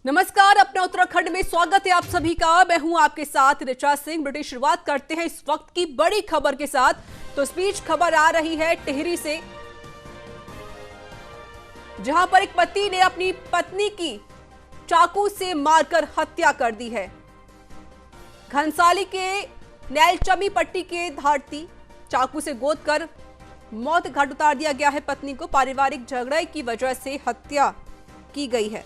नमस्कार, अपना उत्तराखंड में स्वागत है आप सभी का। मैं हूं आपके साथ ऋचा सिंह। ब्रिटिश शुरुआत करते हैं इस वक्त की बड़ी खबर के साथ। तो इस बीच खबर आ रही है टिहरी से, जहां पर एक पति ने अपनी पत्नी की चाकू से मारकर हत्या कर दी है। घनसाली के नैलचमी पट्टी के धारती चाकू से गोदकर मौत घाट उतार दिया गया है। पत्नी को पारिवारिक झगड़े की वजह से हत्या की गई है।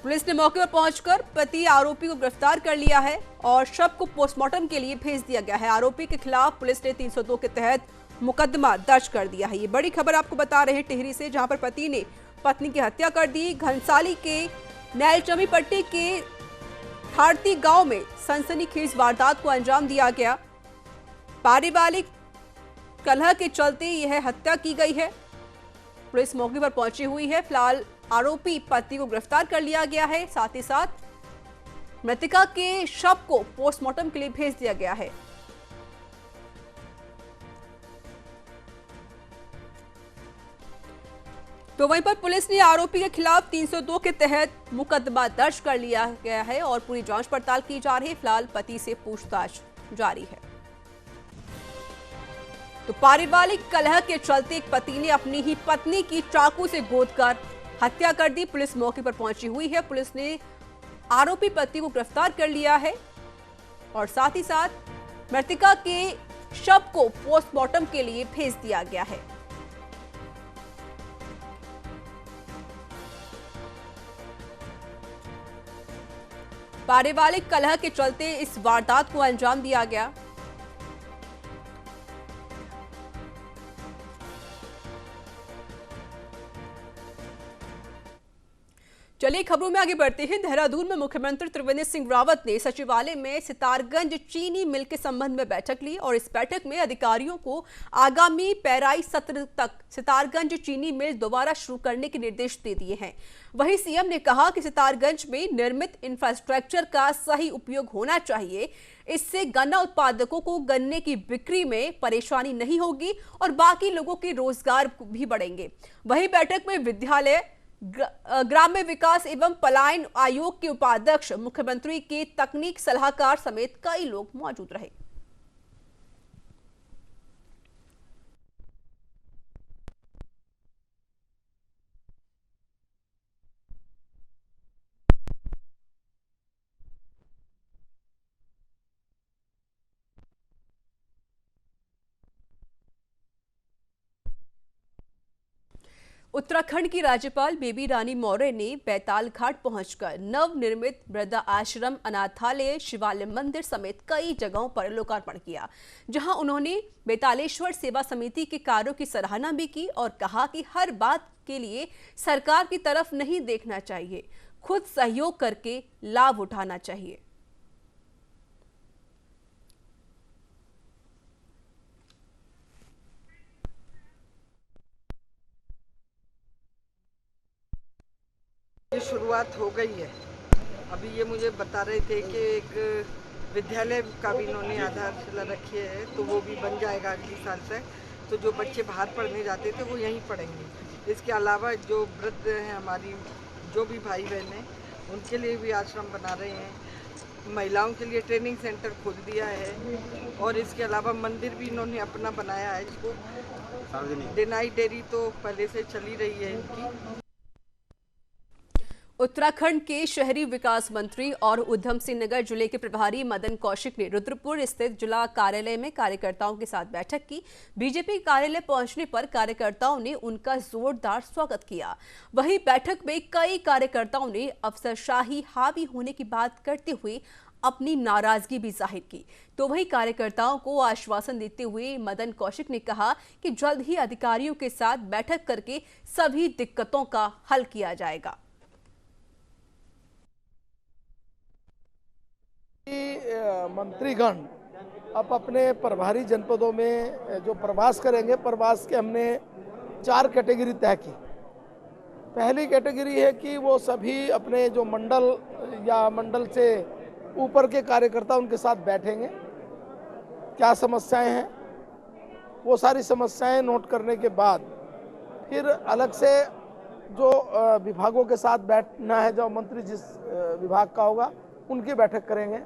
पुलिस ने मौके पर पहुंचकर पति आरोपी को गिरफ्तार कर लिया है और शव को पोस्टमार्टम के लिए भेज दिया गया है। आरोपी के खिलाफ पुलिस ने 302 के तहत मुकदमा दर्ज कर दिया है। ये बड़ी खबर आपको बता रहे हैं टिहरी से, जहां पर पति ने पत्नी की हत्या कर दी। घनसाली के नैलचमी पट्टी के हाड़ती गांव में सनसनीखेज वारदात को अंजाम दिया गया। पारिवारिक कलह के चलते यह हत्या की गई है। पुलिस मौके पर पहुंची हुई है। फिलहाल आरोपी पति को गिरफ्तार कर लिया गया है। साथ ही साथ मृतका के शव को पोस्टमार्टम के लिए भेज दिया गया है। तो वहीं पर पुलिस ने आरोपी के खिलाफ 302 के तहत मुकदमा दर्ज कर लिया गया है और पूरी जांच पड़ताल की जा रही है। फिलहाल पति से पूछताछ जारी है। तो पारिवारिक कलह के चलते एक पति ने अपनी ही पत्नी की चाकू से गोदकर हत्या कर दी। पुलिस मौके पर पहुंची हुई है। पुलिस ने आरोपी पति को गिरफ्तार कर लिया है और साथ ही साथ मृतका के शव को पोस्टमार्टम के लिए भेज दिया गया है। पारिवारिक कलह के चलते इस वारदात को अंजाम दिया गया। चलिए खबरों में आगे बढ़ते हैं। देहरादून में मुख्यमंत्री त्रिवेंद्र सिंह रावत ने सचिवालय में सितारगंज चीनी मिल के संबंध में बैठक ली और इस बैठक में अधिकारियों को आगामी पेराई सत्र तक सितारगंज चीनी मिल दोबारा शुरू करने के निर्देश दे दिए हैं। वहीं सीएम ने कहा कि सितारगंज में निर्मित इंफ्रास्ट्रक्चर का सही उपयोग होना चाहिए। इससे गन्ना उत्पादकों को गन्ने की बिक्री में परेशानी नहीं होगी और बाकी लोगों के रोजगार भी बढ़ेंगे। वहीं बैठक में विद्यालय, ग्राम्य विकास एवं पलायन आयोग के उपाध्यक्ष, मुख्यमंत्री के तकनीक सलाहकार समेत कई लोग मौजूद रहे। उत्तराखंड की राज्यपाल बेबी रानी मौर्य ने बैताल घाट पहुंचकर नवनिर्मित वृद्धा आश्रम, अनाथालय, शिवालय मंदिर समेत कई जगहों पर लोकार्पण किया, जहां उन्होंने बेतालेश्वर सेवा समिति के कार्यों की सराहना भी की और कहा कि हर बात के लिए सरकार की तरफ नहीं देखना चाहिए, खुद सहयोग करके लाभ उठाना चाहिए। ये शुरुआत हो गई है। अभी ये मुझे बता रहे थे कि एक विद्यालय का भी इन्होंने आधारशिला रखी है, तो वो भी बन जाएगा अगले साल से। तो जो बच्चे बाहर पढ़ने जाते थे वो यहीं पढ़ेंगे। इसके अलावा जो वृद्ध हैं हमारी, जो भी भाई बहन हैं, उनके लिए भी आश्रम बना रहे हैं। महिलाओं के लिए ट्रेनिंग सेंटर खोल दिया है और इसके अलावा मंदिर भी इन्होंने अपना बनाया है। इसको डेनाई डेयरी तो पहले से चली रही है इनकी। उत्तराखंड के शहरी विकास मंत्री और उधम सिंह नगर जिले के प्रभारी मदन कौशिक ने रुद्रपुर स्थित जिला कार्यालय में कार्यकर्ताओं के साथ बैठक की। बीजेपी कार्यालय पहुंचने पर कार्यकर्ताओं ने उनका जोरदार स्वागत किया। वहीं बैठक में कई कार्यकर्ताओं ने अफसरशाही हावी होने की बात करते हुए अपनी नाराजगी भी जाहिर की। तो वहीं कार्यकर्ताओं को आश्वासन देते हुए मदन कौशिक ने कहा कि जल्द ही अधिकारियों के साथ बैठक करके सभी दिक्कतों का हल किया जाएगा। मंत्रीगण अब अपने प्रभारी जनपदों में जो प्रवास करेंगे, प्रवास के हमने 4 कैटेगरी तय की। पहली कैटेगरी है कि वो सभी अपने जो मंडल या मंडल से ऊपर के कार्यकर्ता उनके साथ बैठेंगे, क्या समस्याएं हैं वो सारी समस्याएं नोट करने के बाद फिर अलग से जो विभागों के साथ बैठना है, जो मंत्री जिस विभाग का होगा उनकी बैठक करेंगे।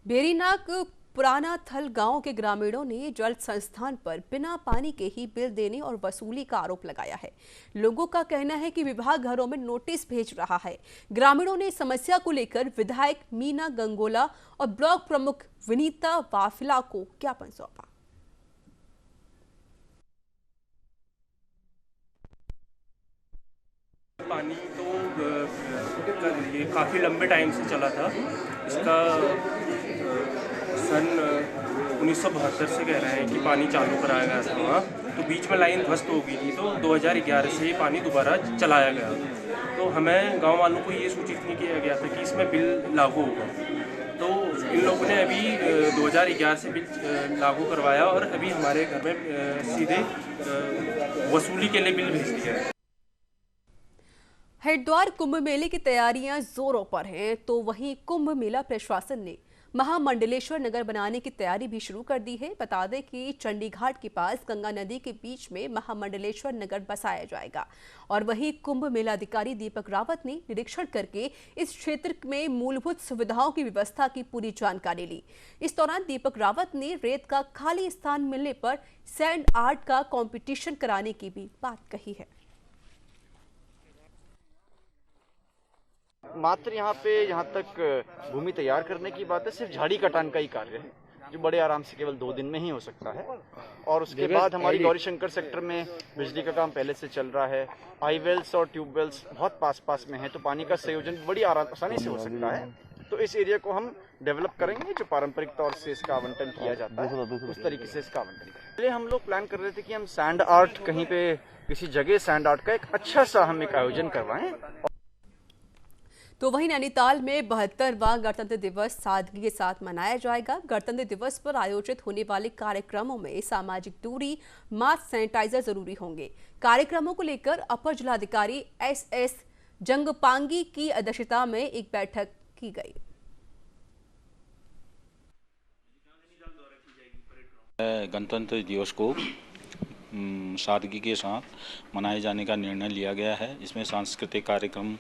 बेरीनाग पुराना थल गांव के ग्रामीणों ने जल संस्थान पर बिना पानी के ही बिल देने और वसूली का आरोप लगाया है। लोगों का कहना है कि विभाग घरों में नोटिस भेज रहा है। ग्रामीणों ने समस्या को लेकर विधायक मीना गंगोला और ब्लॉक प्रमुख विनीता वाफिला को ज्ञापन सौंपा। पानी तो ये काफ़ी लंबे टाइम से चला था। इसका सन 1972 से कह रहे हैं कि पानी चालू कराया गया था वहाँ, तो बीच में लाइन ध्वस्त हो गई थी, तो 2011 से ये पानी दोबारा चलाया गया। तो हमें गांव वालों को ये सूचित नहीं किया गया था कि इसमें बिल लागू होगा। तो इन लोगों ने अभी 2011 से बिल लागू करवाया और अभी हमारे घर में सीधे वसूली के लिए बिल भेज दिया है। हरिद्वार कुंभ मेले की तैयारियां जोरों पर हैं, तो वहीं कुंभ मेला प्रशासन ने महामंडलेश्वर नगर बनाने की तैयारी भी शुरू कर दी है। बता दें कि चंडीघाट के पास गंगा नदी के बीच में महामंडलेश्वर नगर बसाया जाएगा। और वहीं कुंभ मेला अधिकारी दीपक रावत ने निरीक्षण करके इस क्षेत्र में मूलभूत सुविधाओं की व्यवस्था की पूरी जानकारी ली। इस दौरान दीपक रावत ने रेत का खाली स्थान मिलने पर सैंड आर्ट का कॉम्पिटिशन कराने की भी बात कही है। मात्र यहाँ पे जहाँ तक भूमि तैयार करने की बात है, सिर्फ झाड़ी कटान का ही कार्य है, जो बड़े आराम से केवल 2 दिन में ही हो सकता है। और उसके बाद हमारी गौरीशंकर सेक्टर में बिजली का काम पहले से चल रहा है। आईवेल्स और ट्यूबवेल्स बहुत पास में है, तो पानी का संयोजन बड़ी आसानी से हो सकता है। तो इस एरिया को हम डेवलप करेंगे, जो पारंपरिक तौर से इसका आवंटन किया जाता है उस तरीके से इसका आवंटन करेंगे। पहले हम लोग प्लान कर रहे थे कि हम सैंड आर्ट कहीं पे किसी जगह सैंड आर्ट का एक अच्छा सा हम एक आयोजन करवाएं। तो वहीं नैनीताल में 72वां गणतंत्र दिवस सादगी के साथ मनाया जाएगा। गणतंत्र दिवस पर आयोजित होने वाले कार्यक्रमों में सामाजिक दूरी, मास्क, सैनिटाइजर जरूरी होंगे। कार्यक्रमों को लेकर अपर जिलाधिकारी SS जंगपांगी की अध्यक्षता में एक बैठक की गई। गणतंत्र दिवस को सादगी के साथ मनाए जाने का निर्णय लिया गया है। इसमें सांस्कृतिक कार्यक्रम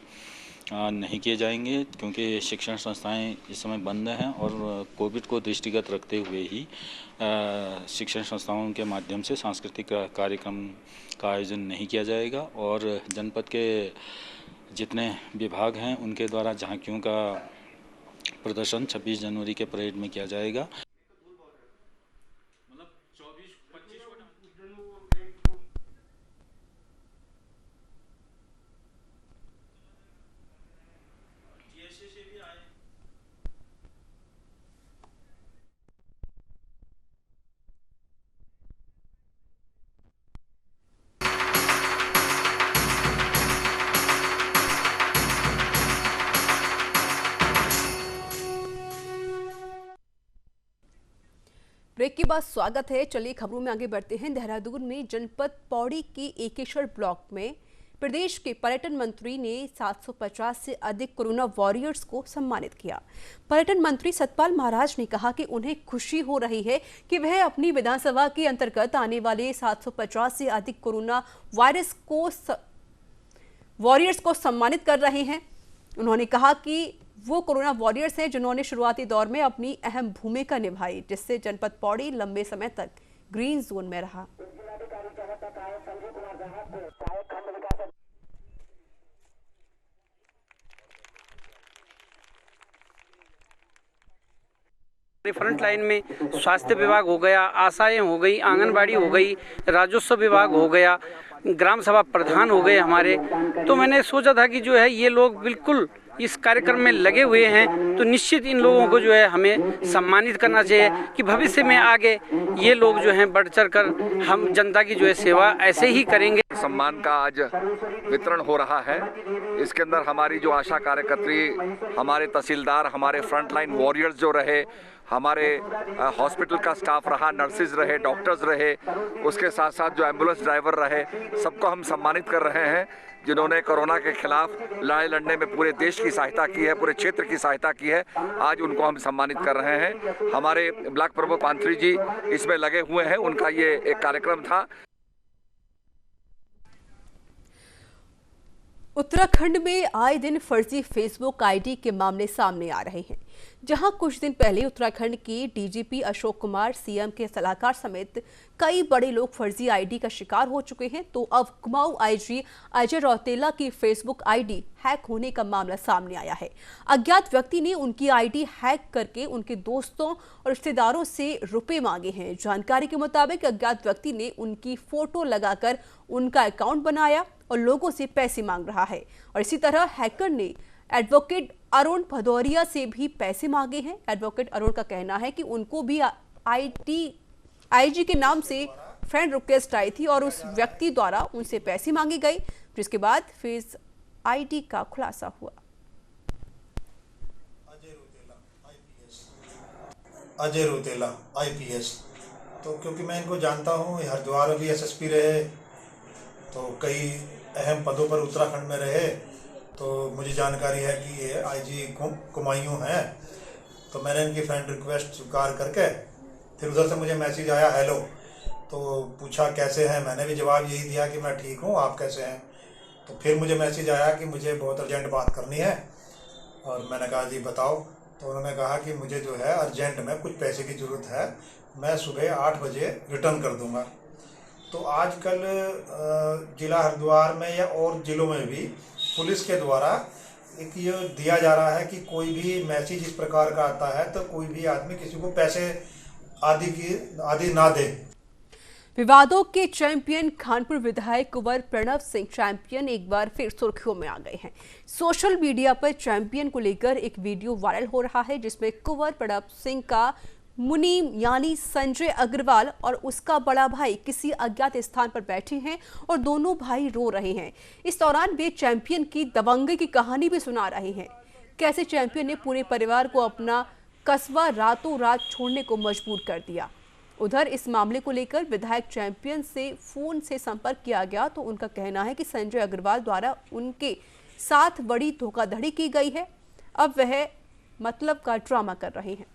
नहीं किए जाएंगे, क्योंकि शिक्षण संस्थाएं इस समय बंद हैं और कोविड को दृष्टिगत रखते हुए ही शिक्षण संस्थाओं के माध्यम से सांस्कृतिक कार्यक्रम का आयोजन नहीं किया जाएगा। और जनपद के जितने विभाग हैं उनके द्वारा झांकियों का प्रदर्शन 26 जनवरी के परेड में किया जाएगा। ब्रेक के बाद स्वागत है। चलिए खबरों में आगे बढ़ते हैं। देहरादून में जनपद पौड़ी के एकेश्वर ब्लॉक में प्रदेश के पर्यटन मंत्री ने 750 से अधिक कोरोना वॉरियर्स को सम्मानित किया। पर्यटन मंत्री सतपाल महाराज ने कहा कि उन्हें खुशी हो रही है कि वह अपनी विधानसभा के अंतर्गत आने वाले 750 से अधिक कोरोना वॉरियर्स को सम्मानित कर रहे हैं। उन्होंने कहा कि वो कोरोना वॉरियर्स हैं जिन्होंने शुरुआती दौर में अपनी अहम भूमिका निभाई, जिससे जनपद पौड़ी लंबे समय तक ग्रीन जोन में रहा। फ्रंट लाइन में स्वास्थ्य विभाग हो गया, आशाएं हो गई, आंगनबाड़ी हो गई, राजस्व विभाग हो गया, ग्राम सभा प्रधान हो गए हमारे। तो मैंने सोचा था कि जो है ये लोग बिल्कुल इस कार्यक्रम में लगे हुए हैं, तो निश्चित इन लोगों को जो है हमें सम्मानित करना चाहिए कि भविष्य में आगे ये लोग जो हैं बढ़ चढ़ कर हम जनता की जो है सेवा ऐसे ही करेंगे। सम्मान का आज वितरण हो रहा है। इसके अंदर हमारी जो आशा कार्यकर्त्री, हमारे तहसीलदार, हमारे फ्रंटलाइन वॉरियर्स जो रहे, हमारे हॉस्पिटल का स्टाफ रहा, नर्सेज रहे, डॉक्टर्स रहे, उसके साथ साथ जो एम्बुलेंस ड्राइवर रहे, सबको हम सम्मानित कर रहे हैं जिन्होंने कोरोना के खिलाफ लड़ाई लड़ने में पूरे देश की सहायता की है, पूरे क्षेत्र की सहायता की है। आज उनको हम सम्मानित कर रहे हैं। हमारे ब्लॉक प्रमुख पांथरी जी इसमें लगे हुए हैं, उनका ये एक कार्यक्रम था। उत्तराखंड में आए दिन फर्जी फेसबुक आईडी के मामले सामने आ रहे हैं। जहां कुछ दिन पहले उत्तराखंड के डीजीपी अशोक कुमार, सीएम के सलाहकार समेत कई बड़े लोग फर्जी आईडी का शिकार हो चुके हैं, तो अब कुमाऊं आईजी अजय रौतेला की फेसबुक आईडी हैक होने का मामला सामने आया है। अज्ञात व्यक्ति ने उनकी आईडी हैक करके उनके दोस्तों और रिश्तेदारों से रुपए मांगे हैं। जानकारी के मुताबिक अज्ञात व्यक्ति ने उनकी फोटो लगाकर उनका अकाउंट बनाया और लोगों से पैसे मांग रहा है। और इसी तरह हैकर ने एडवोकेट अरुण भदौरिया से भी पैसे मांगे हैं। एडवोकेट अरुण का कहना है कि उनको भी आईजी के नाम से फ्रेंड रिक्वेस्ट आई थी और उस व्यक्ति द्वारा उनसे पैसे मांगे गए, जिसके बाद फेस आईडी का खुलासा हुआ। अजय रौतेला IPS। तो क्योंकि मैं इनको जानता हूँ, हरिद्वार में भी SSP रहे, तो कई अहम पदों पर उत्तराखंड में रहे, तो मुझे जानकारी है कि ये IG कुमायूं हैं। तो मैंने इनकी फ्रेंड रिक्वेस्ट स्वीकार करके फिर उधर से मुझे मैसेज आया हेलो, तो पूछा कैसे हैं। मैंने भी जवाब यही दिया कि मैं ठीक हूँ, आप कैसे हैं। तो फिर मुझे मैसेज आया कि मुझे बहुत अर्जेंट बात करनी है, और मैंने कहा जी बताओ। तो उन्होंने कहा कि मुझे जो है अर्जेंट में कुछ पैसे की ज़रूरत है, मैं सुबह 8 बजे रिटर्न कर दूँगा। तो आजकल जिला हरिद्वार में या और ज़िलों में भी पुलिस के द्वारा एक ये दिया जा रहा है कि कोई भी मैसेज इस प्रकार का आता है तो कोई भी आदमी किसी को पैसे आदि ना दे। विवादों के चैंपियन खानपुर विधायक कुंवर प्रणव सिंह चैंपियन एक बार फिर सुर्खियों में आ गए हैं। सोशल मीडिया पर चैंपियन को लेकर एक वीडियो वायरल हो रहा है, जिसमें कुंवर प्रणव सिंह का मुनीम यानी संजय अग्रवाल और उसका बड़ा भाई किसी अज्ञात स्थान पर बैठे हैं और दोनों भाई रो रहे हैं। इस दौरान वे चैंपियन की दबंगई की कहानी भी सुना रहे हैं। कैसे चैंपियन ने पूरे परिवार को अपना कस्बा रातों रात छोड़ने को मजबूर कर दिया। उधर इस मामले को लेकर विधायक चैंपियन से फोन से संपर्क किया गया, तो उनका कहना है कि संजय अग्रवाल द्वारा उनके साथ बड़ी धोखाधड़ी की गई है। अब वह मतलब का ड्रामा कर रहे हैं।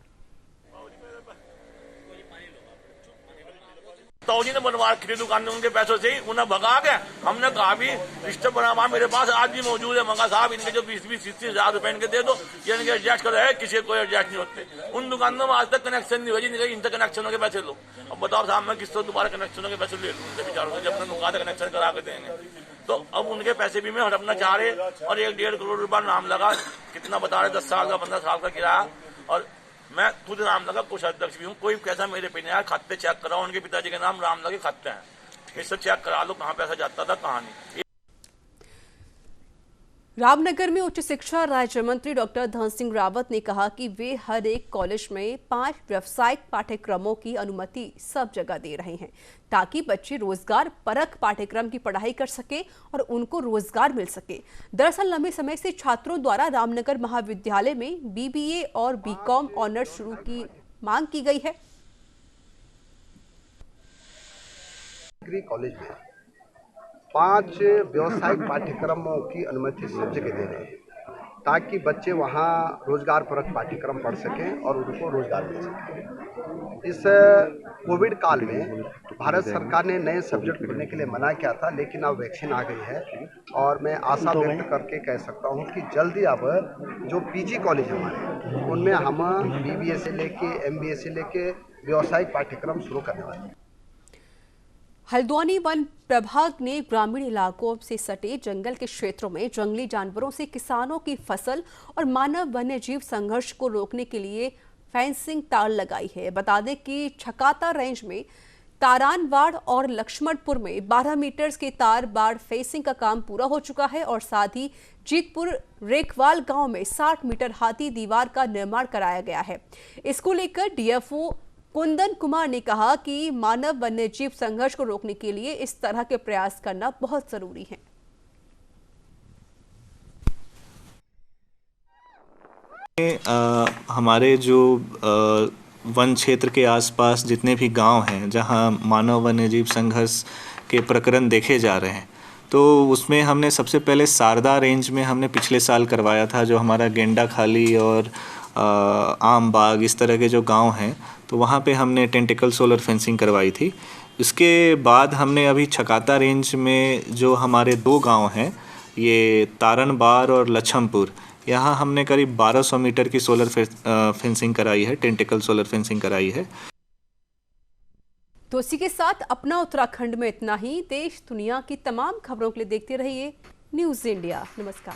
तौजी ने बनवा रखी दुकान में उनके पैसों से ही उन्हें भगा के हमने कहा भी रिश्ते बना मेरे पास आज भी मौजूद है। मगा साहब इनके जो 20-30 हज़ार रुपए इनके दे दो, ये इनके एडजस्ट कर रहे हैं, किसी कोई एडजस्ट नहीं होते। उन दुकानों में आज तक कनेक्शन नहीं हुई, नहीं इनसे कनेक्शनों के पैसे लो। अब बताओ साहब मैं किस दोबारा कनेक्शनों के पैसे ले लूँ उनसे विचारों से, जब मैं कनेक्शन करा के देंगे। तो अब उनके पैसे भी मैं हड़पना चाह रहे और 1-1.5 करोड़ रुपया नाम लगा। कितना बता रहे 10 साल का 15 साल का किराया, और मैं खुद नाम लगा कुछ अध्यक्ष भी हूँ। कोई कैसा मेरे पे नहीं आया। खाते चेक कराओ, उनके पिताजी के नाम राम लगे खाते हैं, इससे चेक करा लो कहाँ पैसा जाता था कहाँ नहीं। रामनगर में उच्च शिक्षा राज्य मंत्री डॉक्टर धन सिंह रावत ने कहा कि वे हर एक कॉलेज में 5 व्यावसायिक पाठ्यक्रमों की अनुमति सब जगह दे रहे हैं, ताकि बच्चे रोजगार परक पाठ्यक्रम की पढ़ाई कर सके और उनको रोजगार मिल सके। दरअसल लंबे समय से छात्रों द्वारा रामनगर महाविद्यालय में BBA और BCom ऑनर्स शुरू की मांग की गई है। कॉलेज में 5 व्यावसायिक पाठ्यक्रमों की अनुमति सब जगह दे रहे हैं, ताकि बच्चे वहाँ रोजगार परक पाठ्यक्रम पढ़ सकें और उनको रोजगार मिल सके। इस कोविड काल में भारत सरकार ने नए सब्जेक्ट पढ़ने के लिए मना किया था, लेकिन अब वैक्सीन आ गई है और मैं आशा व्यक्त करके कह सकता हूँ कि जल्दी अब जो PG कॉलेज हमारे उनमें हम BBA से लेके MBA से लेके व्यावसायिक पाठ्यक्रम शुरू करने वाले हैं। हल्द्वानी वन प्रभाग ने ग्रामीण इलाकों से सटे जंगल के क्षेत्रों में जंगली जानवरों से किसानों की फसल और मानव वन्यजीव संघर्ष को रोकने के लिए फेंसिंग तार लगाई है। बता दें कि छकाता रेंज में तारानवाड़ और लक्ष्मणपुर में 12 मीटर के तार बाड़ फेंसिंग का काम पूरा हो चुका है और साथ ही जीतपुर रेखवाल गांव में 60 मीटर हाथी दीवार का निर्माण कराया गया है। इसको लेकर DFO कुंदन कुमार ने कहा कि मानव वन्यजीव संघर्ष को रोकने के लिए इस तरह के प्रयास करना बहुत जरूरी है। हमारे जो वन क्षेत्र के आसपास जितने भी गांव हैं जहां मानव वन्यजीव संघर्ष के प्रकरण देखे जा रहे हैं, तो उसमें हमने सबसे पहले सारदा रेंज में हमने पिछले साल करवाया था, जो हमारा गेंडा खाली और आम बाग इस तरह के जो गांव हैं, तो वहाँ पे हमने टेंटिकल सोलर फेंसिंग करवाई थी। इसके बाद हमने अभी छकाता रेंज में जो हमारे 2 गांव हैं, ये तारनबार और लछमपुर, यहाँ हमने करीब 1200 मीटर की सोलर फेंसिंग कराई है, टेंटिकल सोलर फेंसिंग कराई है। तो इसी के साथ अपना उत्तराखंड में इतना ही। देश दुनिया की तमाम खबरों के लिए देखते रहिए न्यूज़ इंडिया। नमस्कार।